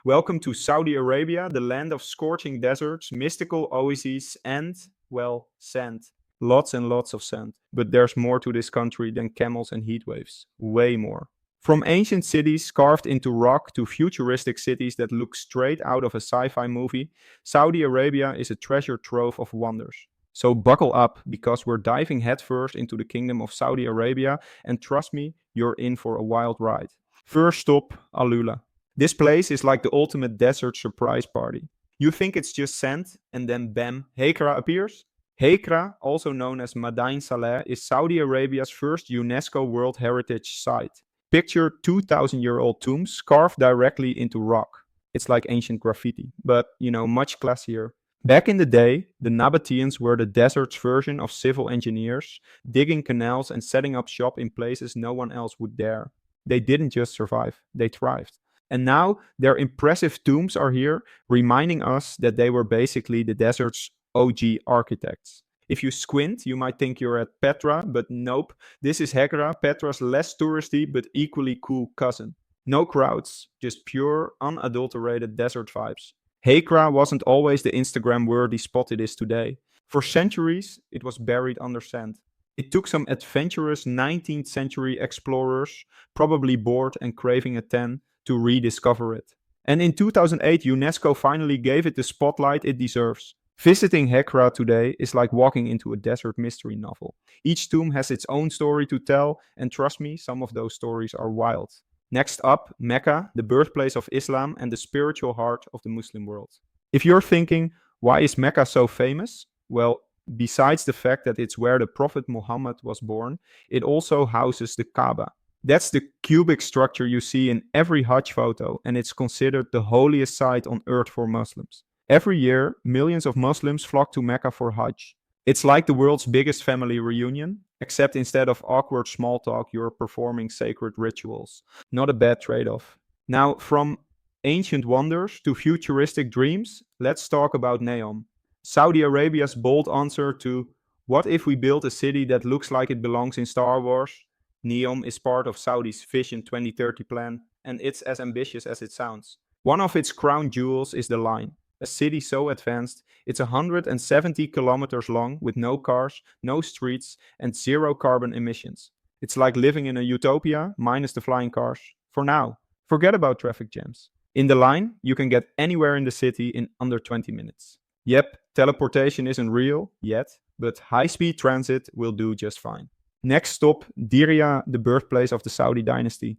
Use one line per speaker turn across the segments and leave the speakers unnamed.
Welcome to Saudi Arabia, the land of scorching deserts, mystical oases, and, well, sand. Lots and lots of sand. But there's more to this country than camels and heat waves. Way more. From ancient cities carved into rock to futuristic cities that look straight out of a sci fi movie, Saudi Arabia is a treasure trove of wonders. So buckle up because we're diving headfirst into the kingdom of Saudi Arabia, and trust me, you're in for a wild ride. First stop, Alula. This place is like the ultimate desert surprise party. You think it's just sand, and then bam, Hekra appears? Hekra, also known as Madain Saleh, is Saudi Arabia's first UNESCO World Heritage Site. Picture 2,000-year-old tombs carved directly into rock. It's like ancient graffiti, but, much classier. Back in the day, the Nabateans were the desert's version of civil engineers, digging canals and setting up shop in places no one else would dare. They didn't just survive, they thrived. And now their impressive tombs are here, reminding us that they were basically the desert's OG architects. If you squint, you might think you're at Petra, but nope, this is Hegra, Petra's less touristy but equally cool cousin. No crowds, just pure, unadulterated desert vibes. Hekra wasn't always the Instagram worthy spot it is today. For centuries, it was buried under sand. It took some adventurous 19th century explorers, probably bored and craving a tan, to rediscover it. And in 2008, UNESCO finally gave it the spotlight it deserves. Visiting Hekra today is like walking into a desert mystery novel. Each tomb has its own story to tell, and trust me, some of those stories are wild. Next up, Mecca, the birthplace of Islam and the spiritual heart of the Muslim world. If you're thinking, why is Mecca so famous? Well, besides the fact that it's where the Prophet Muhammad was born, it also houses the Kaaba. That's the cubic structure you see in every Hajj photo, and it's considered the holiest site on earth for Muslims. Every year, millions of Muslims flock to Mecca for Hajj. It's like the world's biggest family reunion, except instead of awkward small talk, you're performing sacred rituals. Not a bad trade off. Now, from ancient wonders to futuristic dreams, let's talk about Neom. Saudi Arabia's bold answer to what if we build a city that looks like it belongs in Star Wars? Neom is part of Saudi's Vision 2030 plan, and it's as ambitious as it sounds. One of its crown jewels is the line, a city so advanced it's 170 kilometers long with no cars, no streets, and zero carbon emissions. It's like living in a utopia minus the flying cars. For now, forget about traffic jams. In the line, you can get anywhere in the city in under 20 minutes. Yep, teleportation isn't real yet, but high speed transit will do just fine. Next stop, Diya, the birthplace of the Saudi dynasty.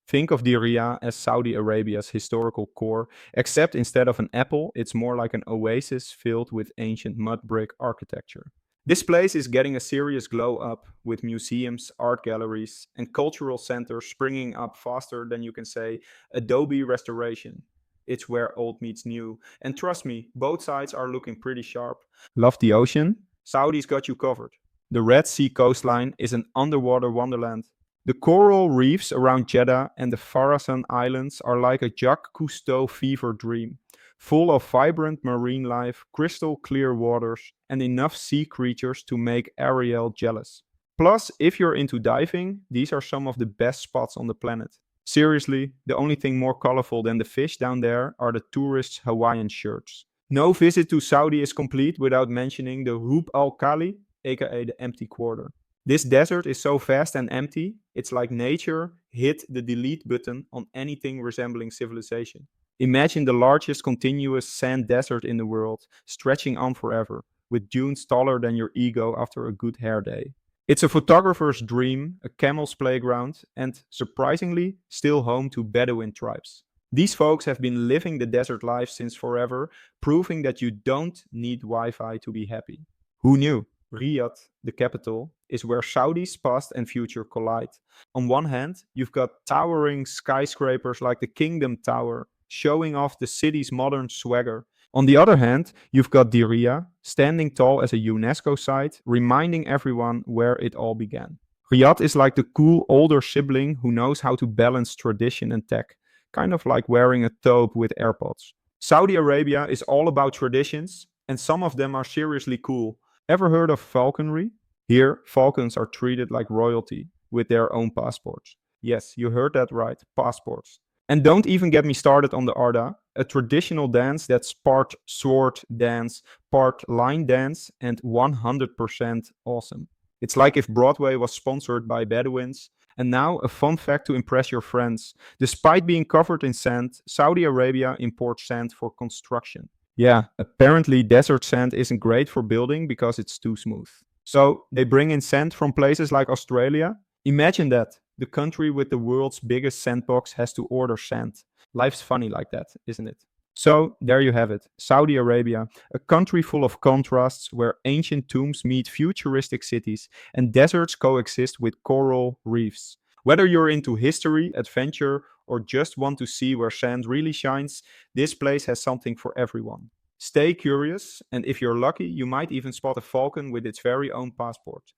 Think of Diriyah as Saudi Arabia's historical core, except instead of an apple, it's more like an oasis filled with ancient mud brick architecture. This place is getting a serious glow up with museums, art galleries, and cultural centers springing up faster than you can say Adobe restoration. It's where old meets new. And trust me, both sides are looking pretty sharp. Love the ocean? Saudi's got you covered. The Red Sea coastline is an underwater wonderland. The coral reefs around Jeddah and the Farasan Islands are like a Jacques Cousteau fever dream, full of vibrant marine life, crystal clear waters, and enough sea creatures to make Ariel jealous. Plus, if you're into diving, these are some of the best spots on the planet. Seriously, the only thing more colorful than the fish down there are the tourists' Hawaiian shirts. No visit to Saudi is complete without mentioning the Rub al Khali, aka the empty quarter. This desert is so vast and empty, it's like nature hit the delete button on anything resembling civilization. Imagine the largest continuous sand desert in the world, stretching on forever, with dunes taller than your ego after a good hair day. It's a photographer's dream, a camel's playground, and surprisingly, still home to Bedouin tribes. These folks have been living the desert life since forever, proving that you don't need Wi Fi to be happy. Who knew? Riyadh, the capital, is where Saudi's past and future collide. On one hand, you've got towering skyscrapers like the Kingdom Tower, showing off the city's modern swagger. On the other hand, you've got Diriyah, standing tall as a UNESCO site, reminding everyone where it all began. Riyadh is like the cool older sibling who knows how to balance tradition and tech, kind of like wearing a thobe with AirPods. Saudi Arabia is all about traditions, and some of them are seriously cool. Ever heard of falconry? Here, falcons are treated like royalty with their own passports. Yes, you heard that right, passports. And don't even get me started on the Arda, a traditional dance that's part sword dance, part line dance, and 100% awesome. It's like if Broadway was sponsored by Bedouins. And now, a fun fact to impress your friends. Despite being covered in sand, Saudi Arabia imports sand for construction. Yeah, apparently desert sand isn't great for building because it's too smooth. So they bring in sand from places like Australia. Imagine that. The country with the world's biggest sandbox has to order sand. Life's funny like that, isn't it? So there you have it. Saudi Arabia, a country full of contrasts where ancient tombs meet futuristic cities and deserts coexist with coral reefs. Whether you're into history, adventure, or just want to see where sand really shines, this place has something for everyone. Stay curious, and if you're lucky, you might even spot a falcon with its very own passport.